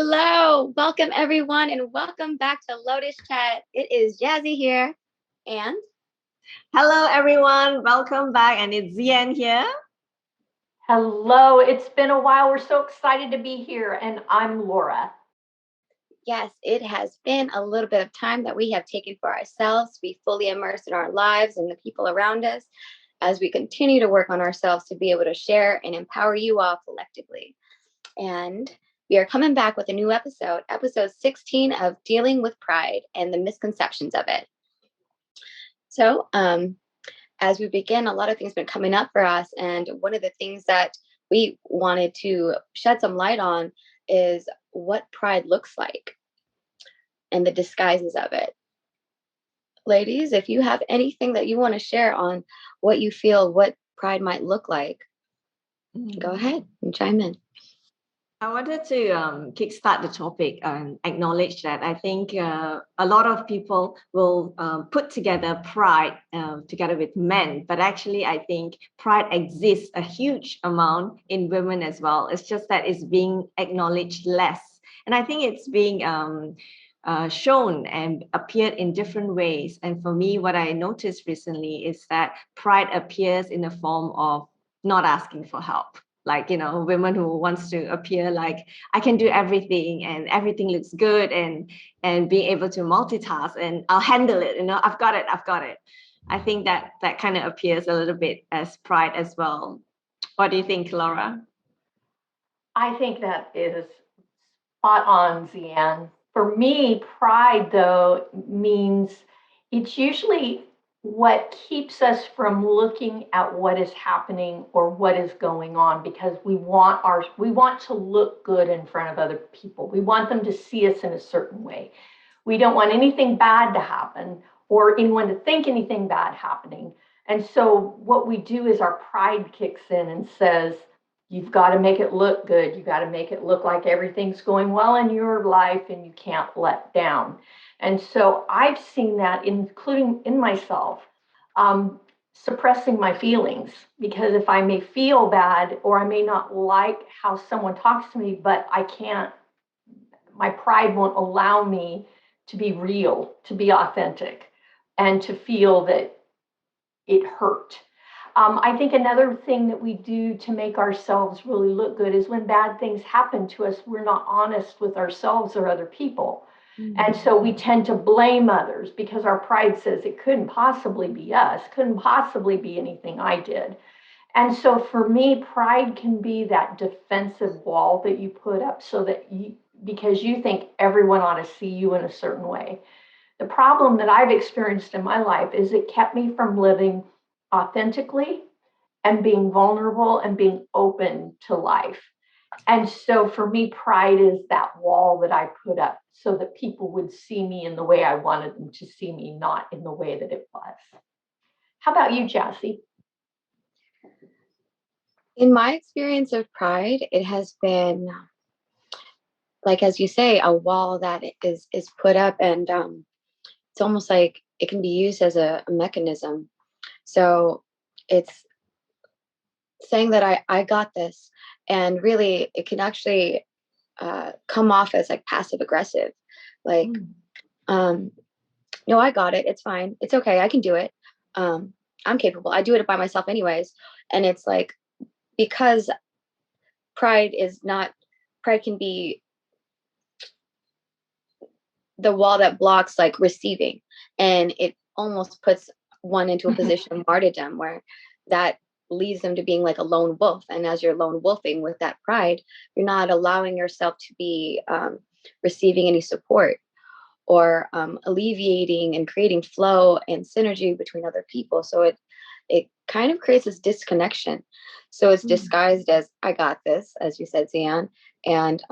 Hello, welcome everyone, and welcome back to Lotus Chat. It is Jazzy here, and Hello, everyone. Welcome back, and it's Zian here. Hello, it's been a while. We're so excited to be here, and I'm Laura. yes, it has been a little bit of time that we have taken for ourselves to be fully immersed in our lives and the people around us as we continue to work on ourselves to be able to share and empower you all collectively. And we are coming back with a new episode 16 of Dealing with Pride and the Misconceptions of It. So, as we begin, a lot of things have been coming up for us. And one of the things that we wanted to shed some light on is what pride looks like and the disguises of it. Ladies, if you have anything that you want to share on what you feel what pride might look like, go ahead and chime in. I wanted to kickstart the topic and acknowledge that I think a lot of people will put together pride together with men, but actually I think pride exists a huge amount in women as well. It's just that it's being acknowledged less. And I think it's being shown and appeared in different ways. And for me, what I noticed recently is that pride appears in the form of not asking for help. Like, women who wants to appear like I can do everything and everything looks good and being able to multitask and I'll handle it. I've got it. I think that kind of appears a little bit as pride as well. What do you think, Laura? I think that is spot on, Zian. For me, pride, though, means it's usually what keeps us from looking at what is happening or what is going on because we want to look good in front of other people. We want them to see us in a certain way. We don't want anything bad to happen or anyone to think anything bad happening. And so what we do is our pride kicks in and says, you've got to make it look good. You got to make it look like everything's going well in your life and you can't let down. And so I've seen that, including in myself, suppressing my feelings, because if I may feel bad or I may not like how someone talks to me, but I can't, my pride won't allow me to be real, to be authentic, and to feel that it hurt. I think another thing that we do to make ourselves really look good is when bad things happen to us, we're not honest with ourselves or other people. And so we tend to blame others because our pride says it couldn't possibly be us, couldn't possibly be anything I did. And so for me, pride can be that defensive wall that you put up so that because you think everyone ought to see you in a certain way. The problem that I've experienced in my life is it kept me from living authentically and being vulnerable and being open to life. And so for me, pride is that wall that I put up so that people would see me in the way I wanted them to see me, not in the way that it was. How about you, Jassy? In my experience of pride, it has been, like, as you say, a wall that is put up, and it's almost like it can be used as a mechanism. So it's saying that I got this, and really it can actually come off as like passive aggressive, like no, I got it, it's fine, it's okay, I can do it, I'm capable, I do it by myself anyways. And it's like, because pride can be the wall that blocks like receiving, and it almost puts one into a position of martyrdom where that leads them to being like a lone wolf. And as you're lone wolfing with that pride, you're not allowing yourself to be receiving any support or alleviating and creating flow and synergy between other people. So it kind of creates this disconnection. So it's disguised as I got this, as you said, Zian, and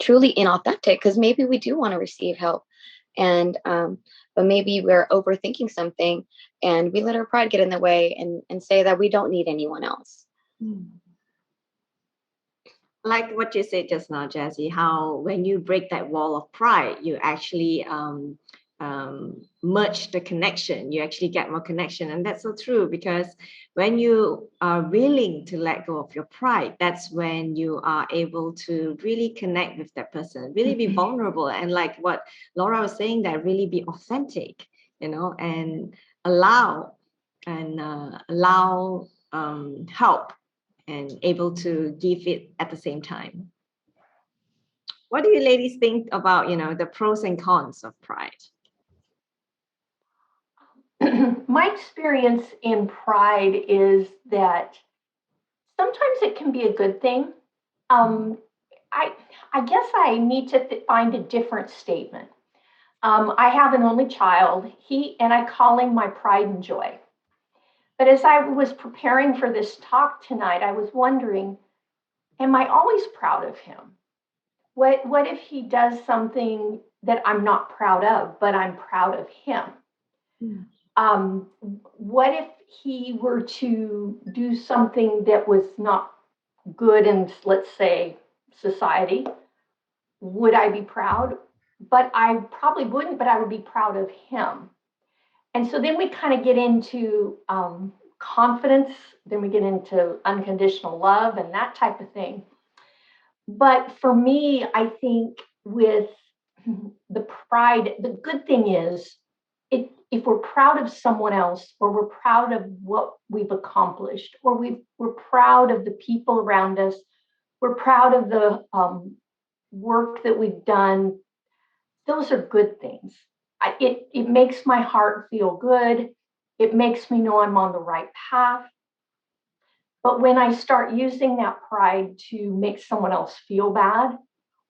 truly inauthentic, because maybe we do want to receive help, and but maybe we're overthinking something and we let our pride get in the way and say that we don't need anyone else. Like what you said just now, Jazzy, how when you break that wall of pride, you actually merge the connection, you actually get more connection. And that's so true, because when you are willing to let go of your pride, that's when you are able to really connect with that person, really be vulnerable. And like what Laura was saying, that really be authentic, and allow help and able to give it at the same time. What do you ladies think about, the pros and cons of pride? My experience in pride is that sometimes it can be a good thing. I guess I need to find a different statement. I have an only child. I call him my pride and joy. But as I was preparing for this talk tonight, I was wondering, am I always proud of him? What if he does something that I'm not proud of, but I'm proud of him? What if he were to do something that was not good in, let's say, society? Would I be proud? But I probably wouldn't, but I would be proud of him. And so then we kind of get into confidence, then we get into unconditional love and that type of thing. But for me, I think with the pride, the good thing is, if we're proud of someone else, or we're proud of what we've accomplished, or we're proud of the people around us, we're proud of the work that we've done, those are good things. It makes my heart feel good. It makes me know I'm on the right path. But when I start using that pride to make someone else feel bad,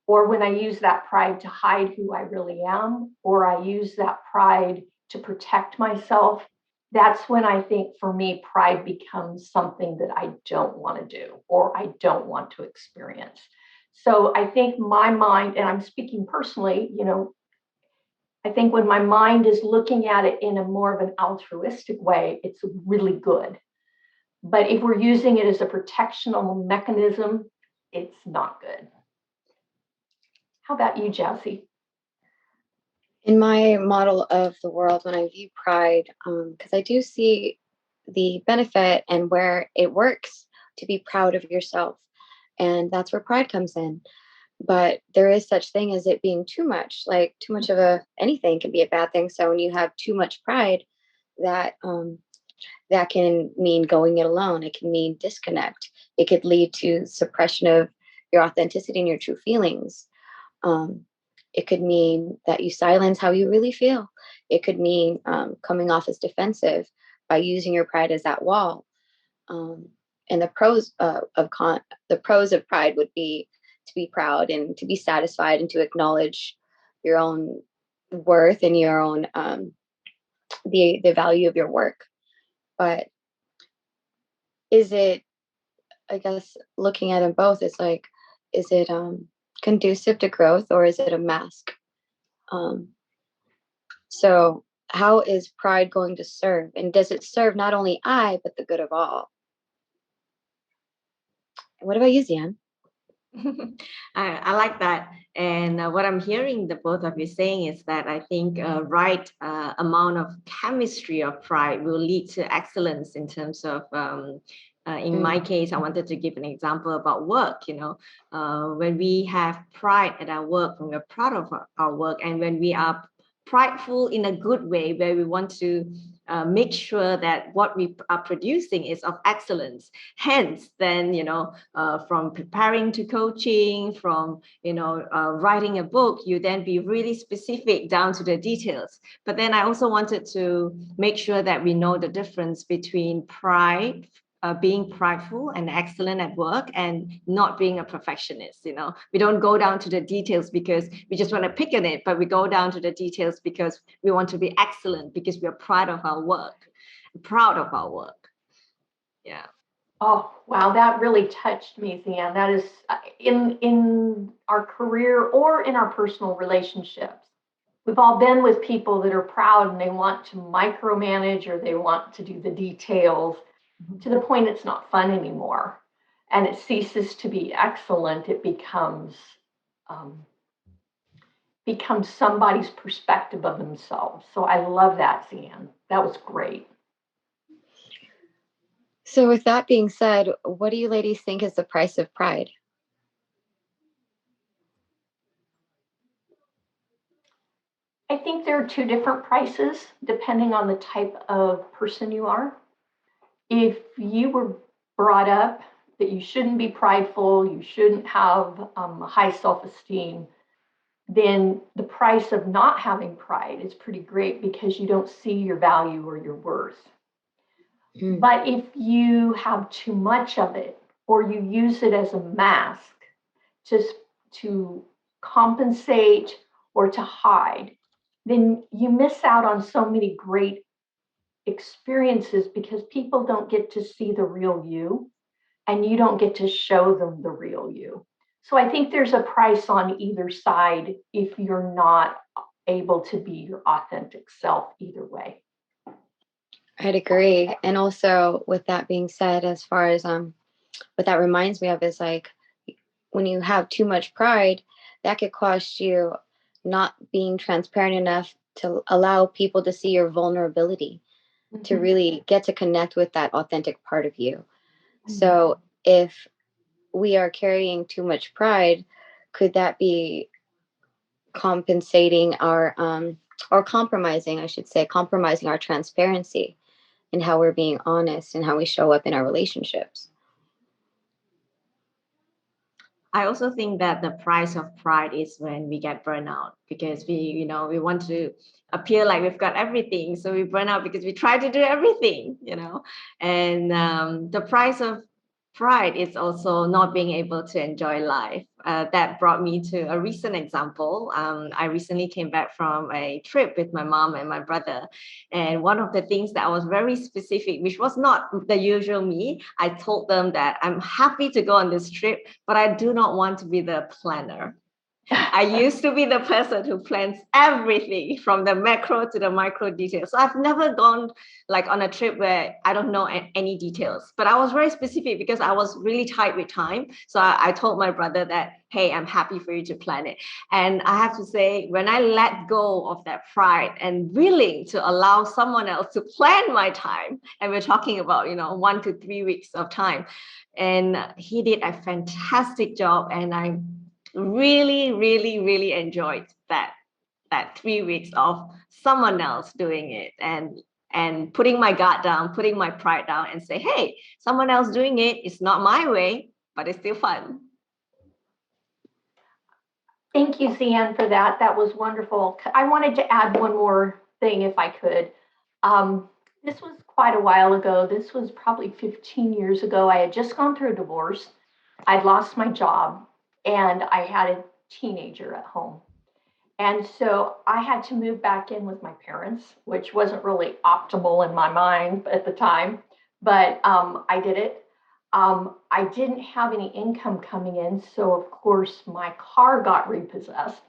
or when I use that pride to hide who I really am, or I use that pride to protect myself, that's when I think, for me, pride becomes something that I don't want to do, or I don't want to experience. So I think my mind, and I'm speaking personally, I think when my mind is looking at it in a more of an altruistic way, it's really good. But if we're using it as a protectional mechanism, it's not good. How about you, Jessie? In my model of the world, when I view pride, because I do see the benefit and where it works to be proud of yourself, and that's where pride comes in. But there is such thing as it being too much. Like too much of anything can be a bad thing. So when you have too much pride, that that can mean going it alone. It can mean disconnect. It could lead to suppression of your authenticity and your true feelings. It could mean that you silence how you really feel. It could mean coming off as defensive by using your pride as that wall. And the pros of pride would be to be proud and to be satisfied and to acknowledge your own worth and your own the value of your work. But is it, I guess, looking at them both, it's like, is it conducive to growth, or is it a mask? So how is pride going to serve? And does it serve not only I, but the good of all? What about you, Zian? I like that. And what I'm hearing the both of you saying is that I think right amount of chemistry of pride will lead to excellence in terms of, in my case, I wanted to give an example about work. When we have pride at our work, when we're proud of our work, and when we are prideful in a good way, where we want to make sure that what we are producing is of excellence. Hence, then, from preparing to coaching, from, writing a book, you then be really specific down to the details. But then I also wanted to make sure that we know the difference between pride, being prideful and excellent at work, and not being a perfectionist. We don't go down to the details because we just want to pick on it, but we go down to the details because we want to be excellent, because we are proud of our work. Yeah. Oh, wow, that really touched me, Zian. That is in our career or in our personal relationships. We've all been with people that are proud and they want to micromanage, or they want to do the details to the point it's not fun anymore, and it ceases to be excellent. It becomes become somebody's perspective of themselves. So I love that, Zian. That was great. So, with that being said, what do you ladies think is the price of pride? I think there are two different prices depending on the type of person you are. If you were brought up that you shouldn't be prideful, you shouldn't have high self esteem, then the price of not having pride is pretty great because you don't see your value or your worth. But if you have too much of it, or you use it as a mask just to compensate or to hide, then you miss out on so many great experiences because people don't get to see the real you and you don't get to show them the real you. So I think there's a price on either side if you're not able to be your authentic self either way. I'd agree. And also, with that being said, as far as what that reminds me of is like when you have too much pride, that could cost you not being transparent enough to allow people to see your vulnerability, to really get to connect with that authentic part of you. So if we are carrying too much pride, could that be compensating our or compromising, I should say, compromising our transparency and how we're being honest and how we show up in our relationships? I also think that the price of pride is when we get burnout because we want to appear like we've got everything. So we burn out because we try to do everything. And the price of pride is also not being able to enjoy life. That brought me to a recent example. I recently came back from a trip with my mom and my brother. And one of the things that was very specific, which was not the usual me, I told them that I'm happy to go on this trip, but I do not want to be the planner. I used to be the person who plans everything from the macro to the micro details. So I've never gone like on a trip where I don't know any details, but I was very specific because I was really tight with time. So I told my brother that, hey, I'm happy for you to plan it. And I have to say, when I let go of that pride and willing to allow someone else to plan my time, and we're talking about, 1 to 3 weeks of time, and he did a fantastic job. And I really, really, really enjoyed that 3 weeks of someone else doing it and putting my guard down, putting my pride down and say, hey, someone else doing it. It's not my way, but it's still fun. Thank you, Zian, for that. That was wonderful. I wanted to add one more thing if I could. This was quite a while ago. This was probably 15 years ago. I had just gone through a divorce. I'd lost my job and I had a teenager at home. And so I had to move back in with my parents, which wasn't really optimal in my mind at the time, but I did it. I didn't have any income coming in. So, of course, my car got repossessed.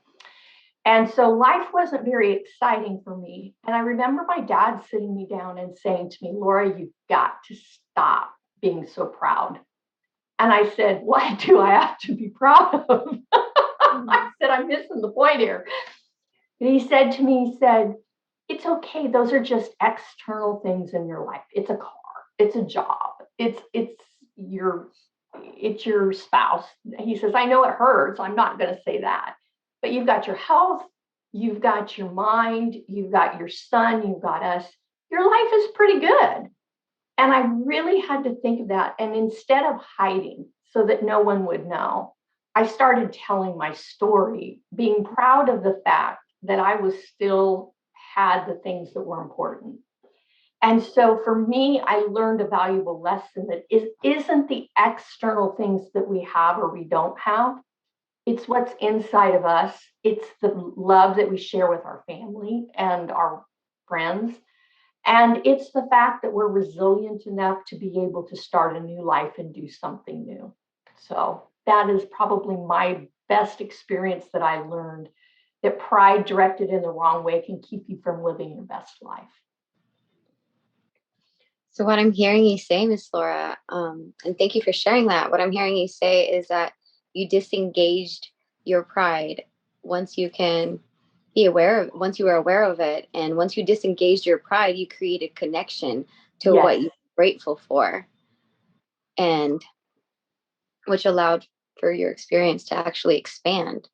And so life wasn't very exciting for me. And I remember my dad sitting me down and saying to me, Laura, you've got to stop being so proud. And I said, what do I have to be proud of? I said, I'm missing the point here. And he said to me, it's okay. Those are just external things in your life. It's a car, it's a job, it's your spouse. He says, I know it hurts. I'm not going to say that. But you've got your health, you've got your mind, you've got your son, you've got us. Your life is pretty good. And I really had to think of that. And instead of hiding so that no one would know, I started telling my story, being proud of the fact that I was still had the things that were important. And so for me, I learned a valuable lesson that isn't the external things that we have or we don't have. It's what's inside of us. It's the love that we share with our family and our friends. And it's the fact that we're resilient enough to be able to start a new life and do something new. So that is probably my best experience that I learned, that pride directed in the wrong way can keep you from living your best life. So what I'm hearing you say, Miss Laura, and thank you for sharing that. What I'm hearing you say is that you disengaged your pride once you can be aware of, once you are aware of it, and once you disengaged your pride, you created connection to Yes. what you're grateful for, and which allowed for your experience to actually expand.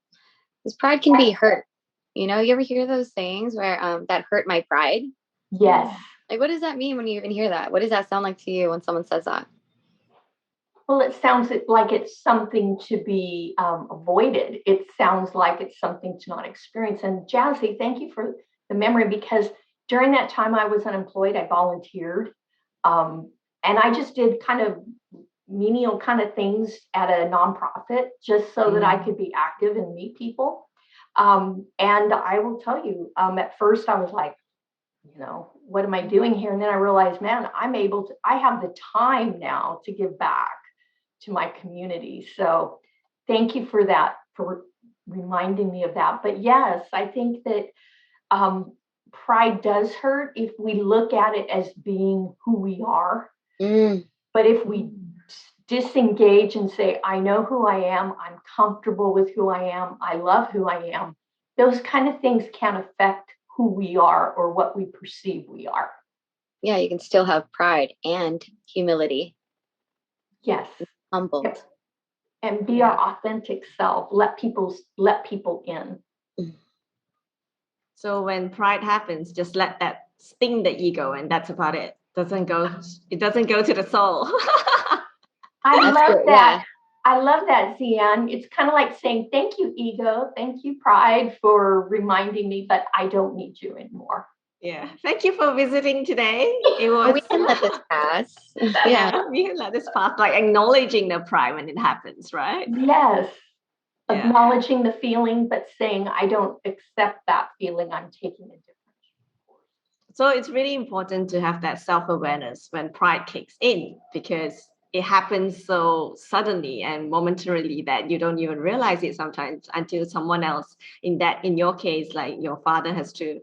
Because pride can be hurt. You know, you ever hear those sayings where that hurt my pride? Yes. Like, what does that mean when you even hear that? What does that sound like to you when someone says that? Well, it sounds like it's something to be avoided. It sounds like it's something to not experience. And Jazzy, thank you for the memory, because during that time I was unemployed, I volunteered. And I just did kind of menial kind of things at a nonprofit just so that I could be active and meet people. And I will tell you, at first I was like, what am I doing here? And then I realized, man, I have the time now to give back to my community. So thank you for that, for reminding me of that. But yes, I think that pride does hurt if we look at it as being who we are. But if we disengage and say, I know who I am, I'm comfortable with who I am, I love who I am, those kind of things can affect who we are or what we perceive we are. Yeah, you can still have pride and humility. Yes. Humbled. Yep. And be our authentic self. Let people in. So when pride happens, just let that sting the ego, and that's about it. It doesn't go to the soul. I love good, that. yeah. I love that, Zian. It's kind of like saying, thank you, ego. Thank you, pride, for reminding me, but I don't need you anymore. Yeah. Thank you for visiting today. It Oh, was we can let this pass. yeah, we can let this pass, like acknowledging the pride when it happens, right? Yes. Yeah. Acknowledging the feeling, but saying, I don't accept that feeling. I'm taking a different course. So it's really important to have that self-awareness when pride kicks in, because it happens so suddenly and momentarily that you don't even realize it sometimes until someone else, in your case, like your father, has to,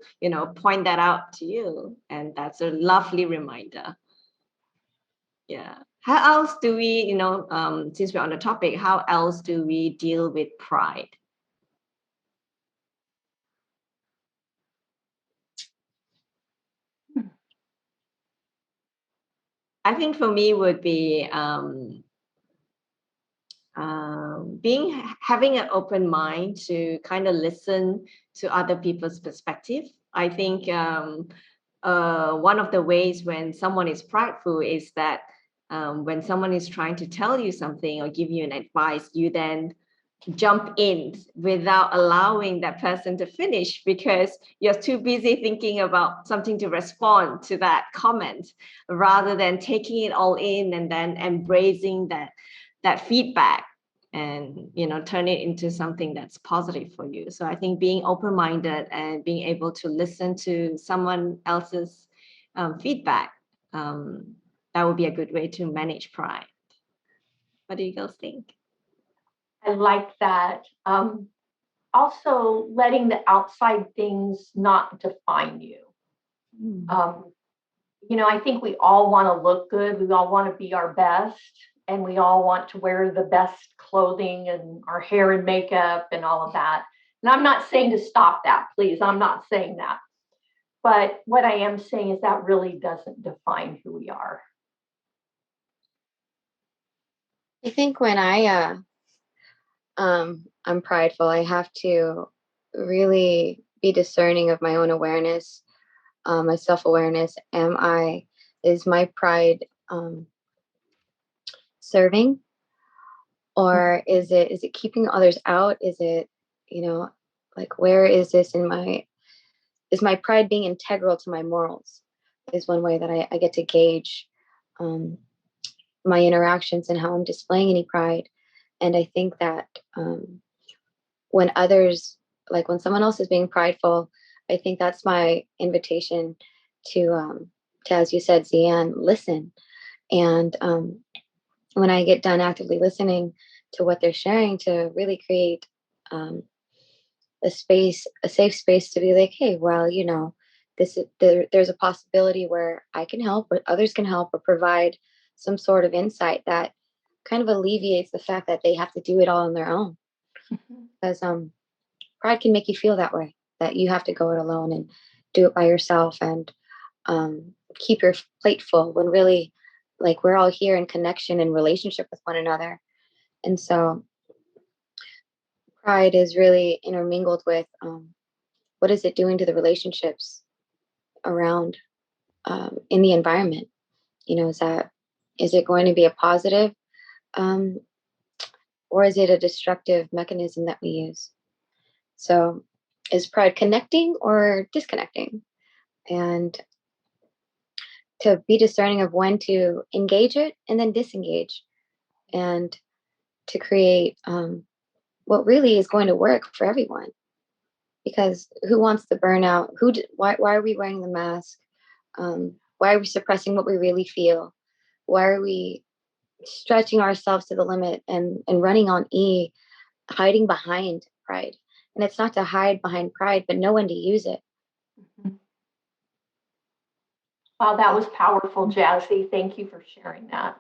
point that out to you. And that's a lovely reminder. Yeah. How else do we, since we're on the topic, how else do we deal with pride? I think for me would be having an open mind to kind of listen to other people's perspective. I think one of the ways when someone is prideful is that when someone is trying to tell you something or give you an advice, you then jump in without allowing that person to finish because you're too busy thinking about something to respond to that comment, rather than taking it all in and then embracing that feedback and turn it into something that's positive for you. So I think being open-minded and being able to listen to someone else's feedback, that would be a good way to manage pride. What do you girls think? I like that. Also, letting the outside things not define you. I think we all want to look good. We all want to be our best. And we all want to wear the best clothing and our hair and makeup and all of that. And I'm not saying to stop that, please. I'm not saying that. But what I am saying is that really doesn't define who we are. I think when I'm prideful, I have to really be discerning of my own awareness, my self-awareness. Is my pride serving, or is it keeping others out? Is it, like, where is this is my pride being integral to my morals? Is one way that I get to gauge my interactions and how I'm displaying any pride. And I think that when others, like when someone else is being prideful, I think that's my invitation to, as you said, Zian, listen. And when I get done actively listening to what they're sharing, to really create a safe space to be like, hey, well, there's a possibility where I can help, or others can help, or provide some sort of insight that kind of alleviates the fact that they have to do it all on their own. Because pride can make you feel that way, that you have to go it alone and do it by yourself and keep your plate full, when really, like, we're all here in connection and relationship with one another. And so pride is really intermingled with what is it doing to the relationships around, in the environment. Is it going to be a positive, um, or is it a destructive mechanism that we use? So is pride connecting or disconnecting? And to be discerning of when to engage it and then disengage, and to create what really is going to work for everyone. Because who wants the burnout? Why are we wearing the mask? Why are we suppressing what we really feel? Why are we stretching ourselves to the limit and running on E, hiding behind pride? And it's not to hide behind pride, but know when to use it. Wow, that was powerful, Jazzy. Thank you for sharing that.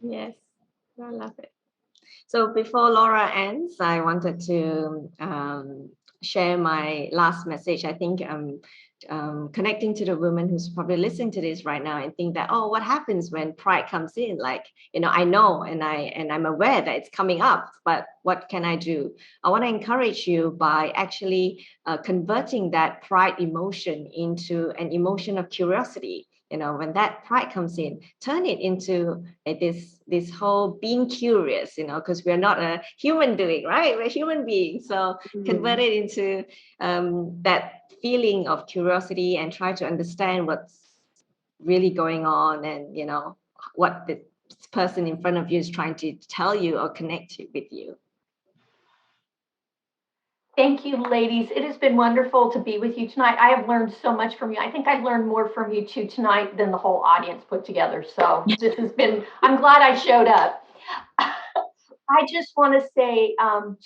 Yes, I love it. So before Laura ends, I wanted to share my last message. I think connecting to the woman who's probably listening to this right now and think that, oh, what happens when pride comes in? Like, I know and I'm aware that it's coming up, but what can I do? I want to encourage you by actually converting that pride emotion into an emotion of curiosity. When that pride comes in, turn it into this whole being curious, because we're not a human doing, right? We're human beings. So convert it into that feeling of curiosity and try to understand what's really going on, and what the person in front of you is trying to tell you or connect with you. Thank you, ladies. It has been wonderful to be with you tonight. I have learned so much from you. I think I've learned more from you two tonight than the whole audience put together. So this has been, I'm glad I showed up. I just want to say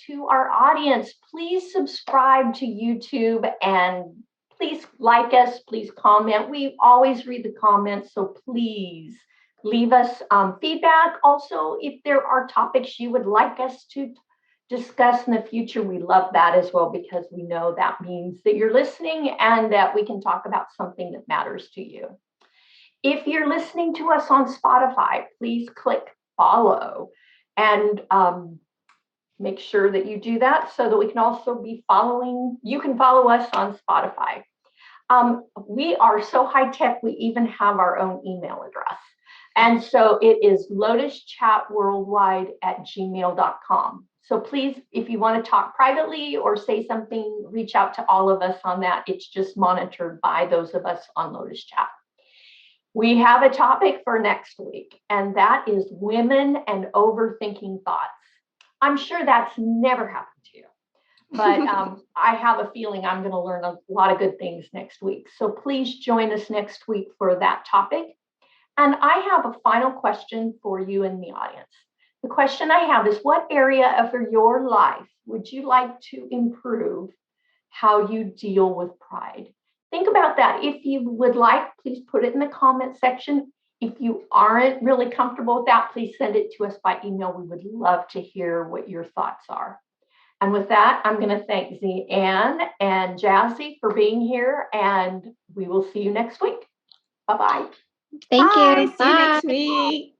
to our audience, please subscribe to YouTube and please like us, please comment. We always read the comments, so please leave us feedback. Also, if there are topics you would like us to discuss in the future, we love that as well, because we know that means that you're listening and that we can talk about something that matters to you. If you're listening to us on Spotify, please click follow and make sure that you do that so that we can also be following. You can follow us on Spotify. We are so high tech, we even have our own email address. And so it is lotuschatworldwide@gmail.com. So please, if you want to talk privately or say something, reach out to all of us on that. It's just monitored by those of us on Lotus Chat. We have a topic for next week, and that is women and overthinking thoughts. I'm sure that's never happened to you, but I have a feeling I'm going to learn a lot of good things next week. So please join us next week for that topic. And I have a final question for you in the audience. The question I have is, what area of your life would you like to improve how you deal with pride? Think about that. If you would like, please put it in the comment section. If you aren't really comfortable with that, please send it to us by email. We would love to hear what your thoughts are. And with that, I'm going to thank Zian and Jazzy for being here, and we will see you next week. Bye-bye. Thank you. See you next week.